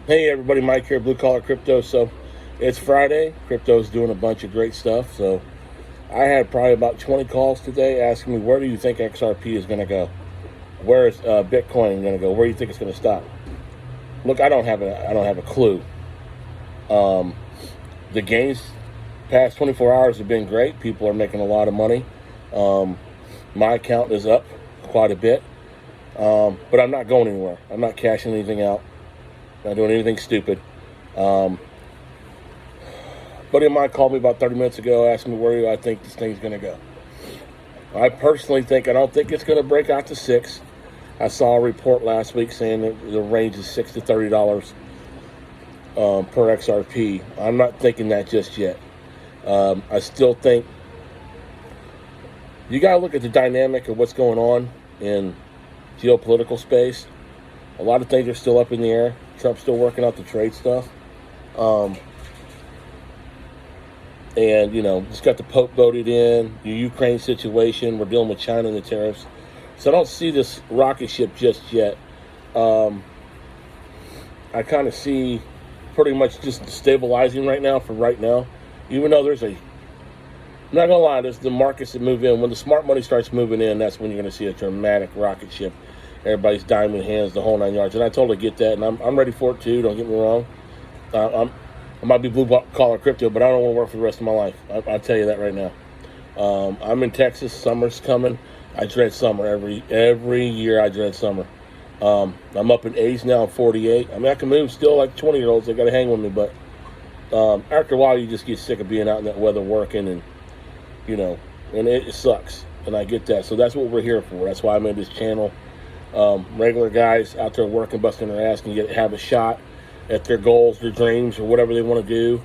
Hey everybody, Mike here, Blue Collar Crypto. So it's Friday. Crypto's doing a bunch of great stuff. So I had probably about 20 calls today asking me, where do you think XRP is going to go? Where is Bitcoin going to go? Where do you think it's going to stop? Look, I don't have a clue. The gains past 24 hours have been great. People are making a lot of money. My account is up quite a bit, but I'm not going anywhere. I'm not cashing anything out. Not doing anything stupid. Buddy of mine called me about 30 minutes ago, asking me where I think this thing's going to go. I personally think, I don't think it's going to break out to 6. I saw a report last week saying that the range is $6 to $30 per XRP. I'm not thinking that just yet. I still think you got to look at the dynamic of what's going on in geopolitical space. A lot of things are still up in the air. Trump's still working out the trade stuff. And, just got the Pope voted in, the Ukraine situation. We're dealing with China and the tariffs. So I don't see this rocket ship just yet. I kind of see pretty much just stabilizing right now for right now. Even though I'm not going to lie, there's the markets that move in. When the smart money starts moving in, that's when you're going to see a dramatic rocket ship. Everybody's diamond hands, the whole 9 yards. And I totally get that, and I'm ready for it too, don't get me wrong. I might be blue collar crypto, but I don't want to work for the rest of my life. I'll tell you that right now. I'm in Texas. Summer's coming. I dread summer. Every year I dread summer. I'm up in age now. I'm 48. I mean, I can move still like 20-year-olds. They got to hang with me, but after a while, you just get sick of being out in that weather working, and, and it sucks. And I get that. So that's what we're here for. That's why I made this channel. Regular guys out there working, busting their ass, can have a shot at their goals, their dreams, or whatever they want to do.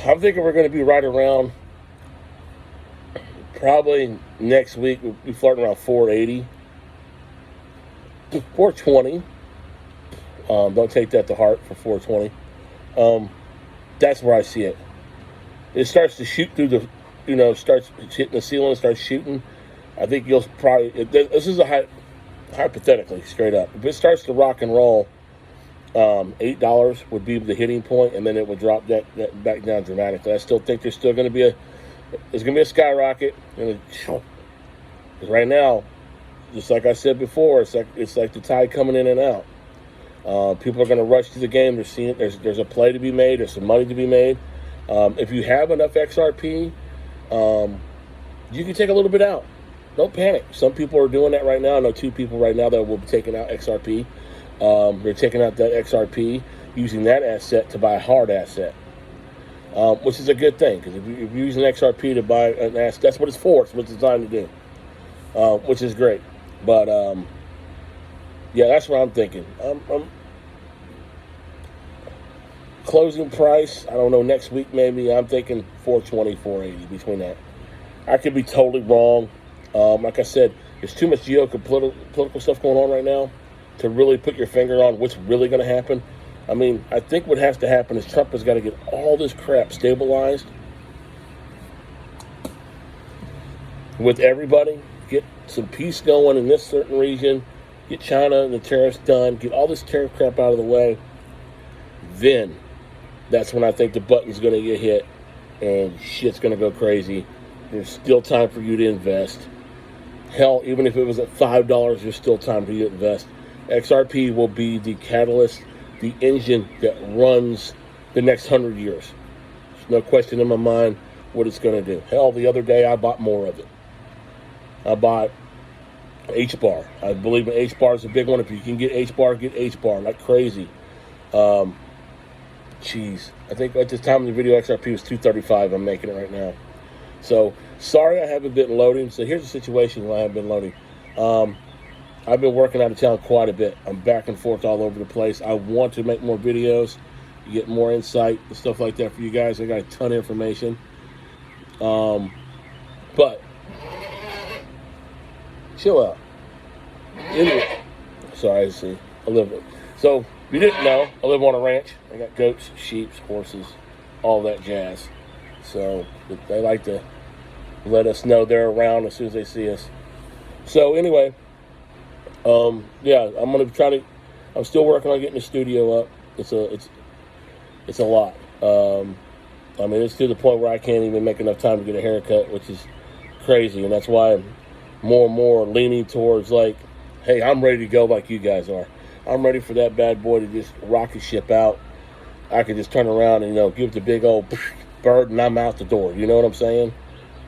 I'm thinking we're going to be right around, probably next week, we'll be flirting around 480, 420. Don't take that to heart for 420. That's where I see it. It starts to shoot through the, starts hitting the ceiling, starts shooting. I think you'll probably, this is hypothetically, straight up. If it starts to rock and roll, $8 would be the hitting point, and then it would drop that back down dramatically. I still think there's still going to be a skyrocket. And because right now, just like I said before, it's like the tide coming in and out. People are going to rush to the game. They're seeing there's a play to be made. There's some money to be made. If you have enough XRP, you can take a little bit out. Don't panic. Some people are doing that right now. I know 2 people right now that will be taking out XRP. They're taking out that XRP, using that asset to buy a hard asset, which is a good thing, because if you're using XRP to buy an asset, that's what it's for. It's what it's designed to do, which is great. But yeah, that's what I'm thinking. I'm closing price, I don't know, next week maybe. I'm thinking 420, 480 between that. I could be totally wrong. Like I said, there's too much geopolitical stuff going on right now to really put your finger on what's really going to happen. I mean, I think what has to happen is Trump has got to get all this crap stabilized with everybody, get some peace going in this certain region, get China and the tariffs done, get all this tariff crap out of the way. Then that's when I think the button's going to get hit and shit's going to go crazy. There's still time for you to invest. Hell, even if it was at $5, there's still time for you to invest. XRP will be the catalyst, the engine that runs the next 100 years. There's no question in my mind what it's going to do. Hell, the other day I bought more of it. I bought H-bar. I believe in H-bar is a big one. If you can get H-bar, get H-bar like crazy. Jeez, I think at this time in the video, XRP was $235. I'm making it right now. So, sorry I haven't been loading. So here's the situation why I haven't been loading. I've been working out of town quite a bit. I'm back and forth all over the place. I want to make more videos, get more insight and stuff like that for you guys. I got a ton of information. But, chill out. Anyway, sorry, I live with. So, if you didn't know, I live on a ranch. I got goats, sheep, horses, all that jazz. So, they like to let us know they're around as soon as they see us. So, anyway, Yeah, I'm gonna try to. I'm still working on getting the studio up. It's a lot. I mean, it's to the point where I can't even make enough time to get a haircut, which is crazy, and that's why I'm more and more leaning towards like, hey, I'm ready to go like you guys are. I'm ready for that bad boy to just rocket ship out. I could just turn around and give the big old bird, and I'm out the door. You know what I'm saying?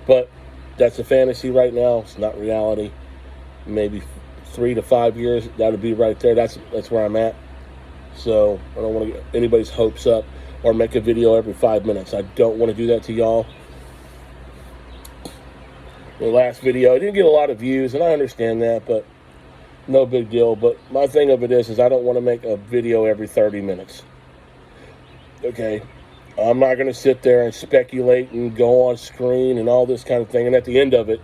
But that's a fantasy right now. It's not reality. Maybe 3 to 5 years, that'll be right there. That's where I'm at. So I don't want to get anybody's hopes up or make a video every 5 minutes. I don't want to do that to y'all. The last video, I didn't get a lot of views, and I understand that, but no big deal. But my thing of it is I don't want to make a video every 30 minutes. Okay? I'm not going to sit there and speculate and go on screen and all this kind of thing, and at the end of it,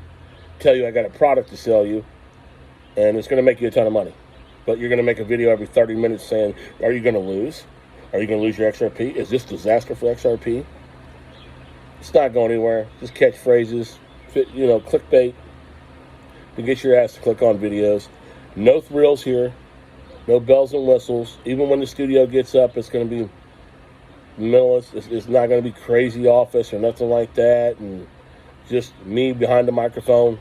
tell you I got a product to sell you, and it's going to make you a ton of money. But you're going to make a video every 30 minutes saying, are you going to lose? Are you going to lose your XRP? Is this disaster for XRP? It's not going anywhere. Just catchphrases, clickbait to get your ass to click on videos. No thrills here. No bells and whistles. Even when the studio gets up, it's going to be minimalist. It's not going to be crazy office or nothing like that. And just me behind the microphone,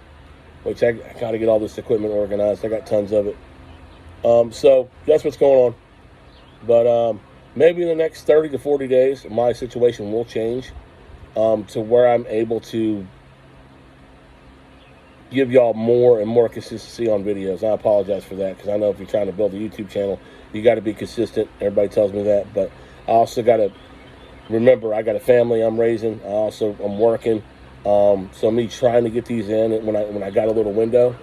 which I got to get all this equipment organized. I got tons of it. So that's what's going on. But maybe in the next 30 to 40 days, my situation will change to where I'm able to give y'all more and more consistency on videos. I apologize for that, because I know if you're trying to build a YouTube channel, you got to be consistent. Everybody tells me that. But I also got to remember I got a family I'm raising. I'm working. So me trying to get these in when I got a little window.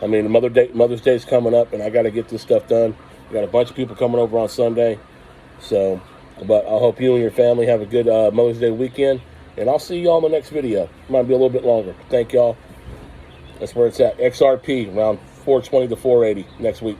I mean, Mother's Day is coming up, and I got to get this stuff done. We got a bunch of people coming over on Sunday. So, but I hope you and your family have a good Mother's Day weekend, and I'll see y'all in the next video. Might be a little bit longer. Thank y'all. That's where it's at. XRP around 420 to 480 next week.